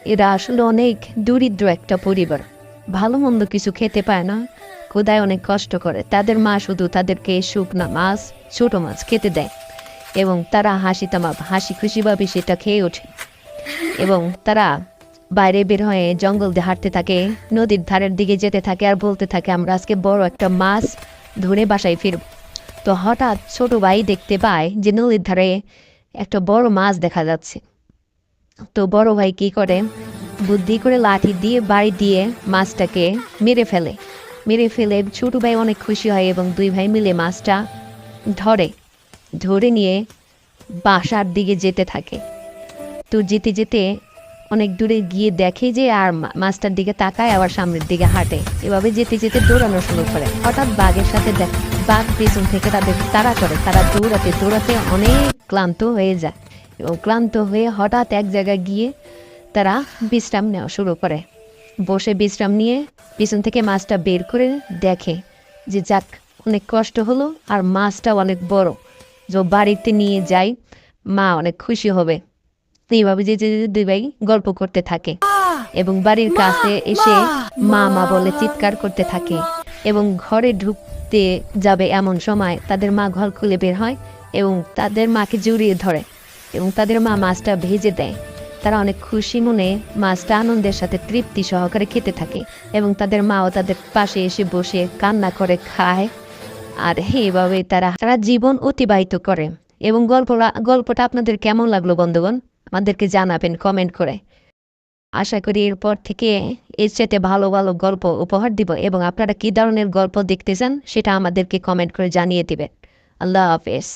এরা আসলে অনেক দরিদ্র একটা পরিবার, ভালো মন্দ কিছু খেতে পায় না, ক্ষুধায় অনেক কষ্ট করে। তাদের মা শুধু তাদেরকে শুকনা মাছ, ছোট মাছ খেতে দেয় এবং তারা হাসি খুশিভাবে সেটা খেয়ে ওঠে। এবং তারা বাইরে বের হয়ে জঙ্গল দিয়ে হাঁটতে থাকে, নদীর ধারের দিকে যেতে থাকে আর বলতে থাকে আমরা আজকে বড় একটা মাছ ধরে বাসায় ফিরব। তো হঠাৎ ছোট ভাই দেখতে পায় যে নদীর ধারে একটা বড় মাছ দেখা যাচ্ছে। তো বড় ভাই কি করে, বুদ্ধি করে লাঠি দিয়ে বাড়ি দিয়ে মাছটাকে মেরে ফেলে ছোট ভাই অনেক খুশি হয় এবং দুই ভাই মিলে মাছটা ধরে নিয়ে বাসার দিকে যেতে থাকে। তো যেতে যেতে অনেক দূরে গিয়ে দেখে যে আর মাছটার দিকে তাকায়, আবার সামনের দিকে হাঁটে। এভাবে যেতে যেতে দৌড়ানো শুরু করে। হঠাৎ বাঘের সাথে বাঘ পেছন থেকে তাদের তাড়া করে। তারা দৌড়াতে দৌড়াতে অনেক ক্লান্ত হয়ে যায় এবং ক্লান্ত হয়ে হঠাৎ এক জায়গায় গিয়ে তারা বিশ্রাম নেওয়া শুরু করে। বসে বিশ্রাম নিয়ে পিছন থেকে মাছটা বের করে দেখে যে যাক, অনেক কষ্ট হলো আর মাছটা অনেক বড়, যে বাড়িতে নিয়ে যাই, মা অনেক খুশি হবে। এইভাবে যে দুই ভাই গল্প করতে থাকে এবং বাড়ির কাছে এসে মা মা বলে চিৎকার করতে থাকে এবং ঘরে ঢুকতে যাবে এমন সময় তাদের মা ঘর খুলে বের হয় এবং তাদের মাকে জড়িয়ে ধরে এবং তাদের মা মাছটা ভেজে দেয়। তারা অনেক খুশি মনে মাছটা আনন্দের সাথে তৃপ্তি সহকারে খেতে থাকে এবং তাদের মাও তাদের পাশে এসে বসে কান্না করে খায়। আর এইভাবে তারা জীবন অতিবাহিত করে। এবং গল্পটা আপনাদের কেমন লাগলো বন্ধুগণ, আমাদেরকে জানাবেন কমেন্ট করে। আশা করি এরপর থেকে এর সাথে ভালো ভালো গল্প উপহার দিব এবং আপনারা কী ধরনের গল্প দেখতে চান সেটা আমাদেরকে কমেন্ট করে জানিয়ে দিবেন। আল্লাহ হাফেজ।